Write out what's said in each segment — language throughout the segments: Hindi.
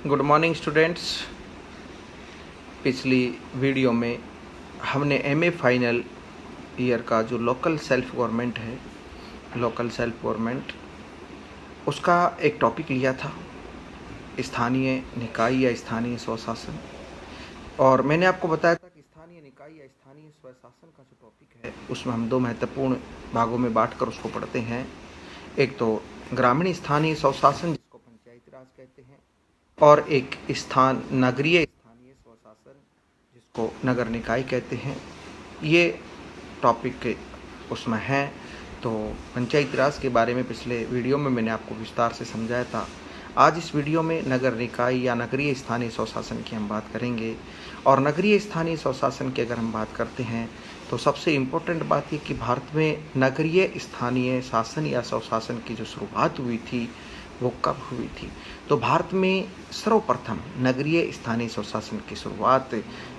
Good morning students. पिछली वीडियो में हमने एमए फाइनल ईयर का जो लोकल सेल्फ गवर्नमेंट है, लोकल सेल्फ गवर्नमेंट, उसका एक टॉपिक लिया था, स्थानीय निकाय या स्थानीय स्वशासन। और मैंने आपको बताया था कि स्थानीय निकाय या स्थानीय स्वशासन का जो टॉपिक है उसमें हम दो महत्वपूर्ण भागों में बांटकर उसको पढ़ते हैं। एक तो ग्रामीण स्थानीय स्वशासन, जिसको पंचायती राज कहते हैं, और एक नगरीय स्थानीय स्वशासन, जिसको नगर निकाय कहते हैं। ये टॉपिक उसमें है। तो पंचायती राज के बारे में पिछले वीडियो में मैंने आपको विस्तार से समझाया था। आज इस वीडियो में नगर निकाय या नगरीय स्थानीय स्वशासन की हम बात करेंगे। और नगरीय स्थानीय स्वशासन की अगर हम बात करते हैं तो सबसे इम्पोर्टेंट बात ये कि भारत में नगरीय स्थानीय शासन या स्वशासन की जो शुरुआत हुई थी वो कब हुई थी। तो भारत में सर्वप्रथम नगरीय स्थानीय स्वशासन की शुरुआत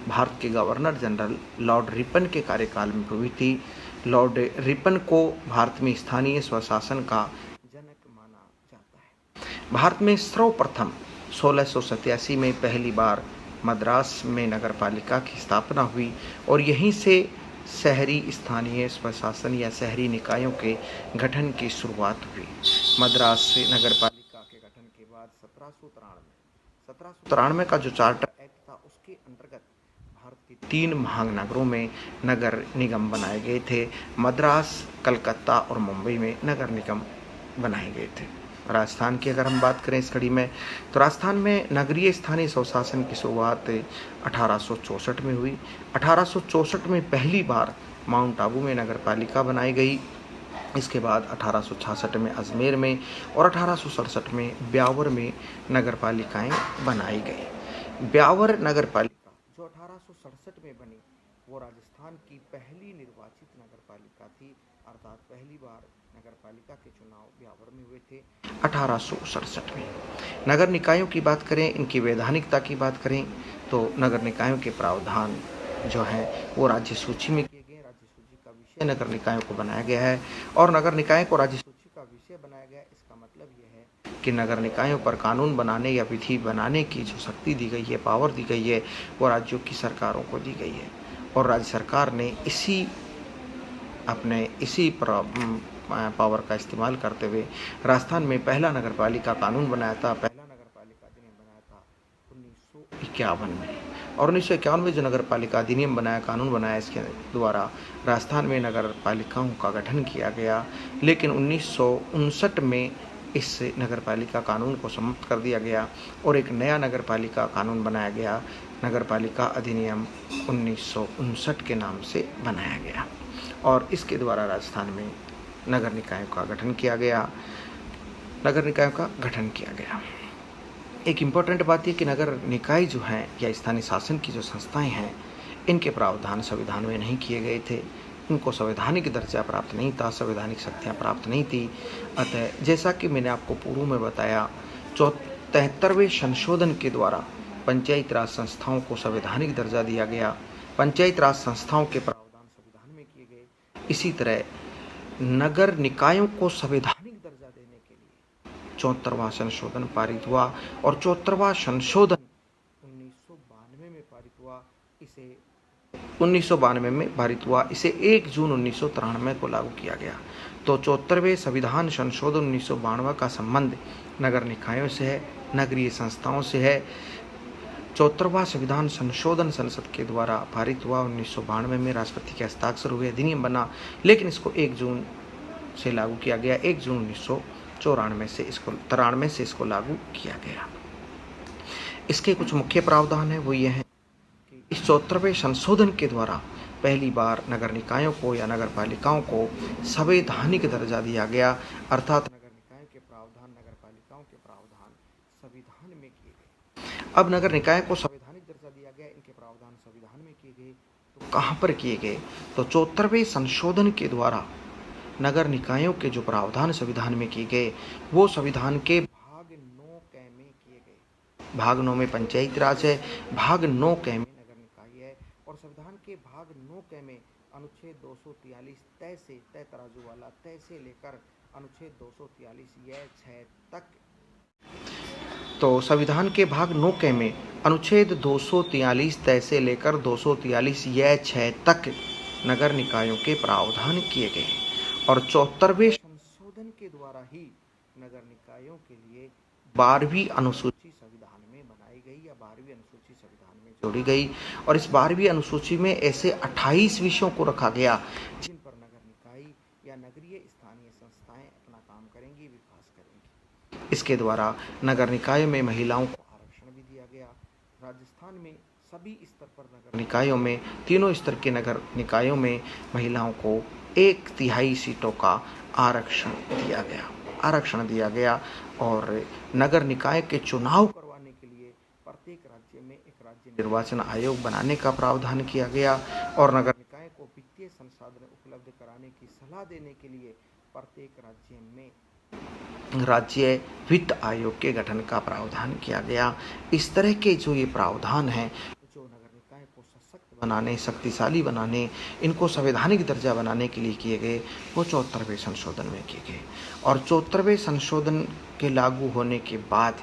भारत के गवर्नर जनरल लॉर्ड रिपन के कार्यकाल में हुई थी। लॉर्ड रिपन को भारत में स्थानीय स्वशासन का जनक माना जाता है। भारत में सर्वप्रथम 1687 में पहली बार मद्रास में नगर पालिका की स्थापना हुई और यहीं से शहरी स्थानीय स्वशासन या शहरी निकायों के गठन की शुरुआत हुई। मद्रास से नगर पालिका के गठन के बाद 1793 का जो चार्टर एक्ट था उसके अंतर्गत भारत के 3 महानगरों में नगर निगम बनाए गए थे। मद्रास, कलकत्ता और मुंबई में नगर निगम बनाए गए थे। राजस्थान की अगर हम बात करें इस कड़ी में, तो राजस्थान में नगरीय स्थानीय स्वशासन की शुरुआत 1864 में हुई। 1864 में पहली बार माउंट आबू में नगर पालिका बनाई गई। इसके बाद 1866 में अजमेर में और 1867 में ब्यावर में नगर पालिकाएँ बनाई गई। ब्यावर नगर पालिका जो 1867 में बनी वो राजस्थान की पहली निर्वाचित नगर पालिका थी, अर्थात पहली बार नगर पालिका के चुनाव ब्यावर में हुए थे 1867 में। नगर निकायों की बात करें, इनकी वैधानिकता की बात करें तो नगर निकायों के प्रावधान जो है वो राज्य सूची में किए गए। राज्य सूची का विषय नगर निकायों को बनाया गया है और नगर निकाय को राज्य सूची का विषय बनाया गया। इसका मतलब यह है कि नगर निकायों पर कानून बनाने या विधि बनाने की जो शक्ति दी गई है, पावर दी गई है, वो राज्यों की सरकारों को दी गई है। और राज्य सरकार ने इसी पावर का इस्तेमाल करते हुए राजस्थान में पहला नगर पालिका कानून बनाया था, पहला नगर पालिका अधिनियम बनाया था 1951 में। और 1951 में जो नगर पालिका अधिनियम बनाया, कानून बनाया, इसके द्वारा राजस्थान में नगर पालिकाओं का गठन किया गया। लेकिन 1959 में इस नगर पालिका कानून को समाप्त कर दिया गया और एक नया नगर पालिका कानून बनाया गया। नगर पालिका अधिनियम 1959 के नाम से बनाया गया और इसके द्वारा राजस्थान में नगर निकायों का गठन किया गया। एक इम्पोर्टेंट बात यह कि नगर निकाय जो हैं या स्थानीय शासन की जो संस्थाएं हैं, इनके प्रावधान संविधान में नहीं किए गए थे। इनको संवैधानिक दर्जा प्राप्त नहीं था, संवैधानिक शक्तियाँ प्राप्त नहीं थी। अतः जैसा कि मैंने आपको पूर्व में बताया, 73वें संशोधन के द्वारा पंचायत राज संस्थाओं को संवैधानिक दर्जा दिया गया। पंचायत राज संस्थाओं के प्रावधान संविधान में किए गए। इसी तरह नगर निकायों को संवैधानिक दर्जा देने के लिए 74वां संशोधन पारित हुआ और 74वां संशोधन 1992 में पारित हुआ। इसे 1 जून 1993 को लागू किया गया। तो 74वें संविधान संशोधन 1992 का संबंध नगर निकायों से है, नगरीय संस्थाओं से है। 74वां संविधान संशोधन संसद के द्वारा पारित हुआ 1992 में, राष्ट्रपति के हस्ताक्षर हुए, अधिनियम बना, लेकिन इसको 1 जून से लागू किया गया। 1 जून 1993 से इसको लागू किया गया। इसके कुछ मुख्य प्रावधान है, वो ये हैं कि इस 74वें संशोधन के द्वारा पहली बार नगर निकायों को या नगर पालिकाओं को संवैधानिक दर्जा दिया गया, अर्थात नगर निकायों के प्रावधान, नगर पालिकाओं के प्रावधान संविधान में किए गए। अब नगर निकाय को संवैधानिक दर्जा दिया गया, इनके प्रावधान संविधान में किए गए, तो कहाँ पर किए गए? तो 74वें संशोधन के द्वारा नगर निकायों के जो प्रावधान संविधान में किए गए, वो संविधान के भाग 9 क में किए गए। भाग 9 में पंचायत राज है, भाग 9 क में नगर निकाय है। और संविधान के भाग 9 क में अनुच्छेद 243 तय तराजू वाला तय से लेकर अनुच्छेद 243 यह 6 तक। तो संविधान के भाग 9 के में अनुच्छेद 243 तय से लेकर 243 य 6 तक नगर निकायों के प्रावधान किए गए और 74वें संशोधन के द्वारा ही नगर निकायों के लिए 12वीं अनुसूची संविधान में बनाई गई या 12वीं अनुसूची संविधान में जोड़ी गई। और इस 12वीं अनुसूची में ऐसे 28 विषयों को रखा गया जिन पर नगर निकाय या नगरीय स्थानीय संस्थाएं अपना काम करेंगी, विकास करेंगी। इसके द्वारा नगर निकायों में महिलाओं को आरक्षण भी दिया गया। राजस्थान में सभी स्तर पर नगर निकायों में, तीनों स्तर के नगर निकायों में महिलाओं को 1/3 सीटों का आरक्षण दिया गया और नगर निकाय के चुनाव करवाने के लिए प्रत्येक राज्य में एक राज्य निर्वाचन आयोग बनाने का प्रावधान किया गया और नगर निकाय को वित्तीय संसाधन उपलब्ध कराने की सलाह देने के लिए प्रत्येक राज्य में राज्य वित्त आयोग के गठन का प्रावधान किया गया। इस तरह के जो ये प्रावधान हैं जो नगर निकाय को सशक्त बनाने, शक्तिशाली बनाने, इनको संवैधानिक दर्जा बनाने के लिए किए गए, वो 74वें संशोधन में किए गए। और 74वें संशोधन के लागू होने के बाद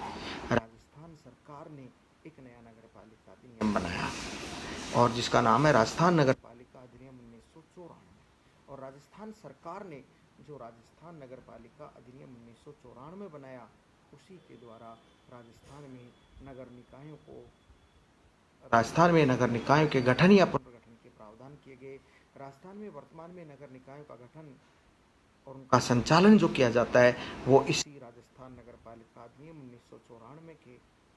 राजस्थान सरकार ने एक नया नगर पालिका अधिनियम बनाया और जिसका नाम है राजस्थान नगर पालिका अधिनियम 1994। और राजस्थान सरकार ने जो राजस्थान नगर पालिका अधिनियम 1994 बनाया, उसी के द्वारा राजस्थान में नगर निकायों के गठन या पुनर्गठन के प्रावधान किए गए। राजस्थान में वर्तमान में नगर निकायों का गठन और उनका संचालन जो किया जाता है वो इसी राजस्थान नगर पालिका अधिनियम 1994 के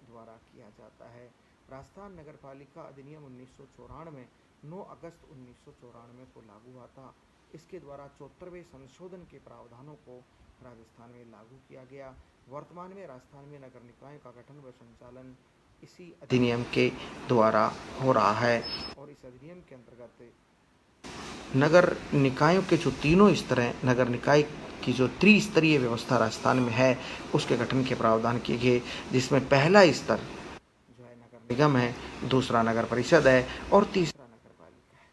द्वारा किया जाता है। राजस्थान नगर पालिका अधिनियम 1994 9 अगस्त 1994 को लागू हुआ था। इसके द्वारा 74वें संशोधन के प्रावधानों को राजस्थान में लागू किया गया। वर्तमान में राजस्थान में नगर निकायों का गठन व संचालन इसी अधिनियम के द्वारा हो रहा है और इस अधिनियम के अंतर्गत नगर निकायों के जो तीनों स्तर हैं, नगर निकाय की जो त्रिस्तरीय व्यवस्था राजस्थान में है, उसके गठन के प्रावधान किए गए, जिसमें पहला स्तर जो है नगर निगम है, दूसरा नगर परिषद है और तीसरा नगर पालिका है।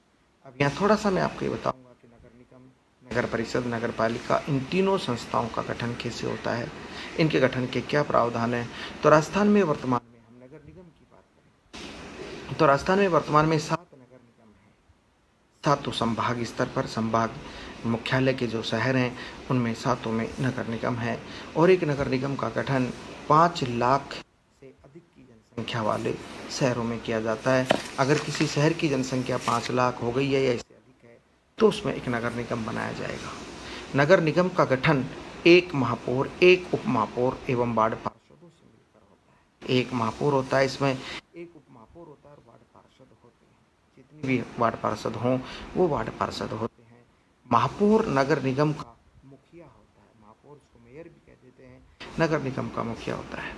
अब यहाँ थोड़ा सा मैं आपको ये बताऊंगा कि नगर निगम, नगर परिषद, नगर पालिका, इन तीनों संस्थाओं का गठन कैसे होता है, इनके गठन के क्या प्रावधान है। तो राजस्थान में वर्तमान में हम नगर निगम की बात करें तो राजस्थान में वर्तमान में 7 नगर निगम हैं। 7 तो संभाग स्तर पर, संभाग मुख्यालय के जो शहर हैं उनमें 7 में नगर निगम है और एक नगर निगम का गठन 5 लाख से अधिक की जनसंख्या वाले शहरों में किया जाता है। अगर किसी शहर की जनसंख्या 5 लाख हो गई है या इससे अधिक है तो उसमें एक नगर निगम बनाया जाएगा। नगर निगम का गठन एक महापौर, एक उप महापौर एवं वार्ड पार्षदों से मिलकर होता है। एक महापौर होता है, इसमें एक उप महापौर होता है और वार्ड पार्षद होते हैं। जितने भी वार्ड पार्षद हों वो वार्ड पार्षद होते हैं। महापौर नगर निगम का मुखिया होता है। महापौर इसको मेयर भी कह देते हैं, नगर निगम का मुखिया होता है।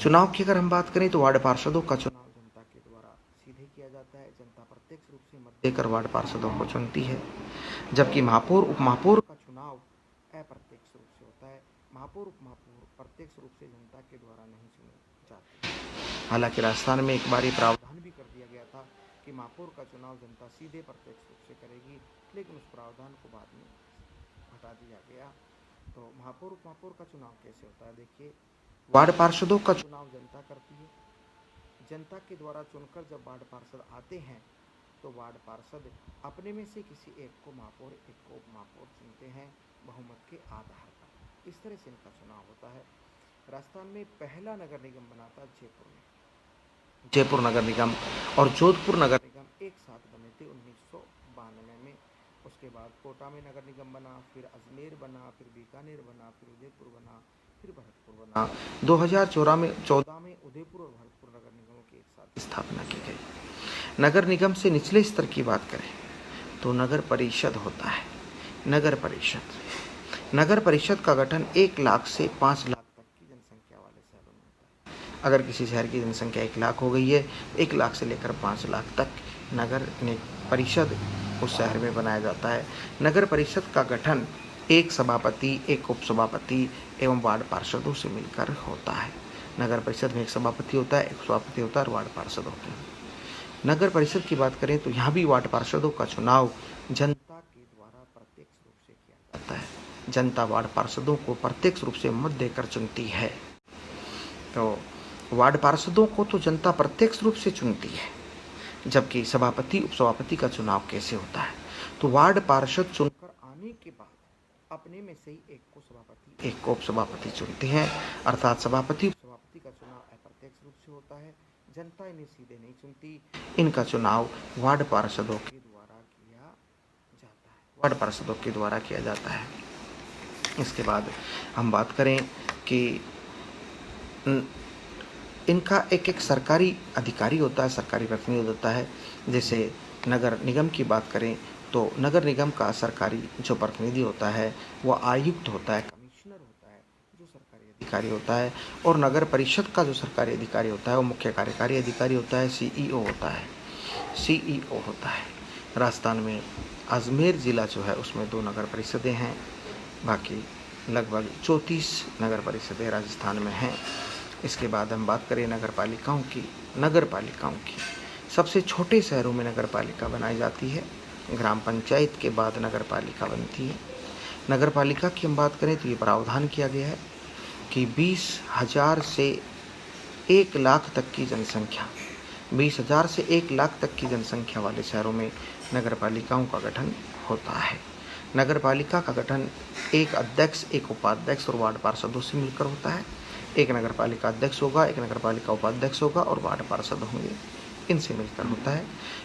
चुनाव की अगर हम बात करें तो वार्ड पार्षदों का चुनाव जनता के द्वारा सीधे किया जाता है। जनता प्रत्यक्ष रूप से मत देकर वार्ड पार्षदों को चुनती है, जबकि महापौर उप महापौर का चुनाव अप्रत्यक्ष रूप से होता है। महापौर उप महापौर प्रत्यक्ष रूप से जनता के द्वारा नहीं चुने जाते। हालांकि राजस्थान में एक बार ये प्रावधान भी कर दिया गया था कि महापौर का चुनाव जनता सीधे प्रत्यक्ष रूप से करेगी, लेकिन उस प्रावधान को बाद में हटा दिया गया। तो महापौर उप महापौर का चुनाव कैसे होता है, देखिए। वार्ड पार्षदों का चुनाव जनता करती है। जनता के द्वारा चुनकर जब वार्ड पार्षद आते हैं तो वार्ड पार्षद अपने में से किसी एक को महापौर, एक को उप महापौर चुनते हैं बहुमत के आधार पर। इस तरह से इनका चुनाव होता है। राजस्थान में पहला नगर निगम बना था जयपुर में। जयपुर नगर निगम और जोधपुर नगर निगम एक साथ बने थे 1992 में। उसके बाद कोटा में नगर निगम बना, फिर अजमेर बना, फिर बीकानेर बना, फिर उदयपुर बना, फिर भरतपुर बना। 2014 में उदयपुर और भरतपुर नगर निगमों की एक साथ स्थापना की गई। नगर निगम से निचले स्तर की बात करें तो नगर परिषद होता है। नगर परिषद का गठन 1 लाख से 5 लाख तक की जनसंख्या वाले शहरों में होता है। अगर किसी शहर की जनसंख्या 1 लाख हो गई है, 1 लाख से लेकर 5 लाख तक नगर परिषद उस शहर में बनाया जाता है। नगर परिषद का गठन एक सभापति, एक उप सभापति एवं वार्ड पार्षदों से मिलकर होता है। नगर परिषद में एक सभापति होता है, एक सभापति होता है और वार्ड पार्षद होते हैं। नगर परिषद की बात करें तो यहाँ भी वार्ड पार्षदों का चुनाव जनता के द्वारा प्रत्यक्ष रूप से किया जाता है। जनता वार्ड पार्षदों को प्रत्यक्ष रूप से मत देकर चुनती है। तो वार्ड पार्षदों को तो जनता प्रत्यक्ष रूप से चुनती है, जबकि सभापति उपसभापति का चुनाव कैसे होता है? तो वार्ड पार्षद चुनकर आने के बाद अपने में से ही एक को सभापति एक को उपसभापति चुनते हैं, अर्थात सभापति उपसभापति का चुनाव अप्रत्यक्ष रूप से होता है। जनता इन्हें सीधे नहीं चुनती, इनका चुनाव वार्ड पार्षदों के द्वारा किया जाता है, वार्ड पार्षदों के द्वारा किया जाता है। इसके बाद हम बात करें कि इनका एक एक सरकारी अधिकारी होता है, सरकारी प्रतिनिधि होता है। जैसे नगर निगम की बात करें तो नगर निगम का सरकारी जो प्रतिनिधि होता है वह आयुक्त होता है, कमिश्नर होता है, जो सरकारी अधिकारी होता है। और नगर परिषद का जो सरकारी अधिकारी होता है वो मुख्य कार्यकारी अधिकारी होता है, सीईओ होता है, सीईओ होता है। राजस्थान में अजमेर ज़िला जो है उसमें 2 नगर परिषदें हैं, बाकी लगभग 34 नगर परिषदें राजस्थान में हैं। इसके बाद हम बात करें नगर पालिकाओं की सबसे छोटे शहरों में नगर पालिका बनाई जाती है, ग्राम पंचायत के बाद नगर पालिका बनती है। नगर पालिका की हम बात करें तो ये प्रावधान किया गया है कि 20,000 से 1 लाख तक की जनसंख्या 20,000 से 1 लाख तक की जनसंख्या वाले शहरों में नगर पालिकाओं का गठन होता है। नगर पालिका का गठन एक अध्यक्ष, एक उपाध्यक्ष और वार्ड पार्षदों से मिलकर होता है। एक नगर पालिका अध्यक्ष होगा, एक नगर पालिका उपाध्यक्ष होगा और वार्ड पार्षद होंगे, इनसे मिलकर होता है।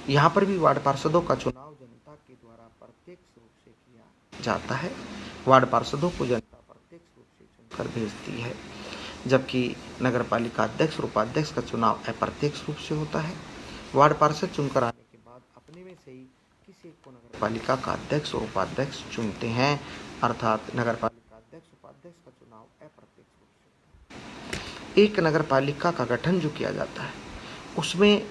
यहाँ पर भी वार्ड पार्षदों का चुनाव जनता के द्वारा प्रत्यक्ष रूप से किया जाता है। वार्ड पार्षदों को जनता प्रत्यक्ष रूप से चुनकर भेजती है, जबकि नगर पालिका अध्यक्ष और उपाध्यक्ष का चुनाव अप्रत्यक्ष रूप से होता है। वार्ड पार्षद चुनकर आने के बाद अपने में से ही किसी एक को नगर पालिका का अध्यक्ष और उपाध्यक्ष चुनते हैं, अर्थात नगर पालिका अध्यक्ष उपाध्यक्ष का चुनाव अप्रत्यक्ष रूप से होता है। एक नगर पालिका का गठन जो किया जाता है उसमें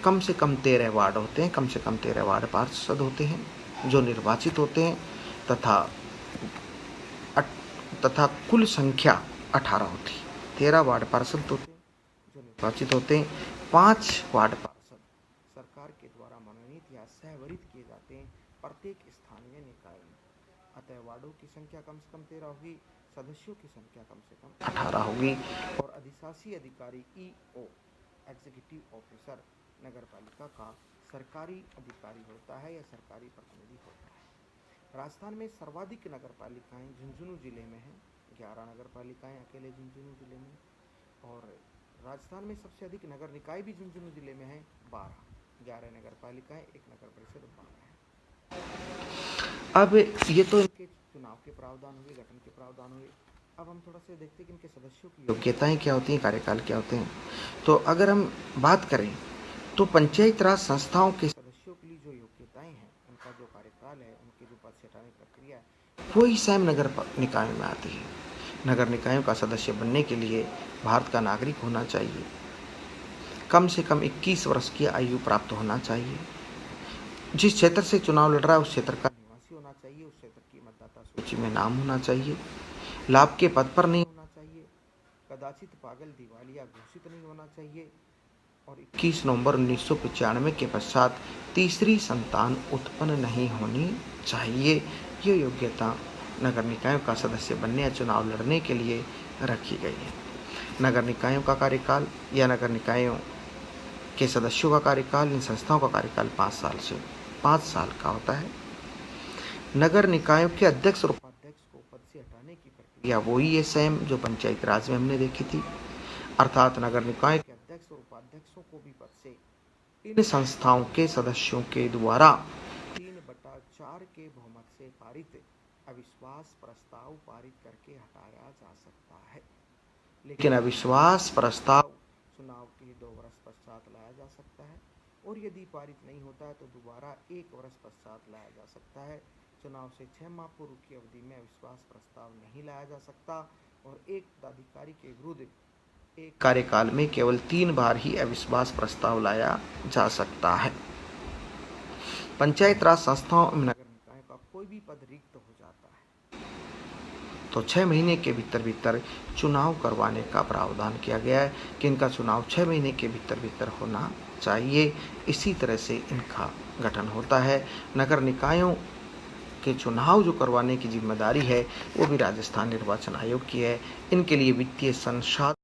कम से कम 13 वार्ड होते हैं, कम से कम 13 वार्ड पार्षद होते हैं जो निर्वाचित होते हैं, तथा कुल संख्या 18 होती है। 13 वार्ड पार्षद होते हैं जो निर्वाचित होते हैं, 5 वार्ड पार्षद सरकार के द्वारा मनोनीत या सहवरित किए जाते हैं प्रत्येक स्थानीय निकाय में। अतः वार्डों की संख्या कम से कम 13 होगी, सदस्यों की संख्या कम से कम 18 होगी। और अधिशासी अधिकारी ईओ एग्जीक्यूटिव ऑफिसर नगर पालिका का सरकारी अधिकारी होता है या सरकारी प्रतिनिधि होता है। राजस्थान में सर्वाधिक नगर पालिकाएं झुंझुनू जिले में हैं, 11 नगर पालिकाएं अकेले झुंझुनू जिले में। और राजस्थान में सबसे अधिक नगर निकाय भी झुंझुनू जिले में हैं, 12, 11 नगर पालिकाएं, 1 नगर परिषद, 12 है। अब ये तो इनके चुनाव के प्रावधान हुए, गठन के प्रावधान हुए। अब हम थोड़ा सा देखते हैं कि इनके सदस्यों की योग्यताएं क्या होती हैं, कार्यकाल क्या होते हैं। तो अगर हम बात करें तो पंचायत राज संस्थाओं के सदस्यों के लिए जो योग्यताएं हैं, उनका जो कार्यकाल है, उनके जो पद से हटाने की प्रक्रिया है, वही स्वयं नगर निकाय में आती है। नगर निकायों का सदस्य बनने के लिए भारत का नागरिक होना चाहिए, कम से कम 21 वर्ष की आयु प्राप्त होना चाहिए, जिस क्षेत्र से चुनाव लड़ रहा है उस क्षेत्र का निवासी होना चाहिए, उस क्षेत्र की मतदाता सूची में नाम होना चाहिए, लाभ के पद पर नहीं होना चाहिए, कदाचित पागल दिवालिया घोषित नहीं होना चाहिए और 21 नवंबर 1995 के पश्चात तीसरी संतान उत्पन्न नहीं होनी चाहिए। ये योग्यता नगर निकायों का सदस्य बनने या चुनाव लड़ने के लिए रखी गई है। नगर निकायों का कार्यकाल या नगर निकायों के सदस्यों का कार्यकाल, इन संस्थाओं का कार्यकाल 5 साल का होता है। नगर निकायों के अध्यक्ष और उपाध्यक्ष को पद से हटाने की प्रक्रिया वही है सेम जो पंचायत राज में हमने देखी थी, अर्थात नगर निकाय के अध्यक्ष और उपाध्यक्षों को भी पद से इन संस्थाओं के सदस्यों के द्वारा 3/4 के बहुमत से पारित अविश्वास प्रस्ताव पारित करके हटाया जा सकता है। लेकिन अविश्वास प्रस्ताव चुनाव के 2 वर्ष पश्चात लाया जा सकता है और यदि पारित नहीं होता है तो दोबारा 1 वर्ष पश्चात लाया जा सकता है। चुनाव से 6 माह पूर्व की अवधि में अविश्वास प्रस्ताव नहीं लाया जा सकता और एक पदाधिकारी के विरुद्ध एक कार्यकाल में केवल 3 बार ही अविश्वास प्रस्ताव लाया जा सकता है। पंचायत राज संस्थाओं में नगर निकाय का कोई भी पद रिक्त हो जाता है तो 6 महीने के भीतर चुनाव करवाने का प्रावधान किया गया है कि इनका चुनाव 6 महीने के भीतर होना चाहिए। इसी तरह से इनका गठन होता है। नगर निकायों के चुनाव जो करवाने की जिम्मेदारी है वो भी राजस्थान निर्वाचन आयोग की है। इनके लिए वित्तीय संसाधन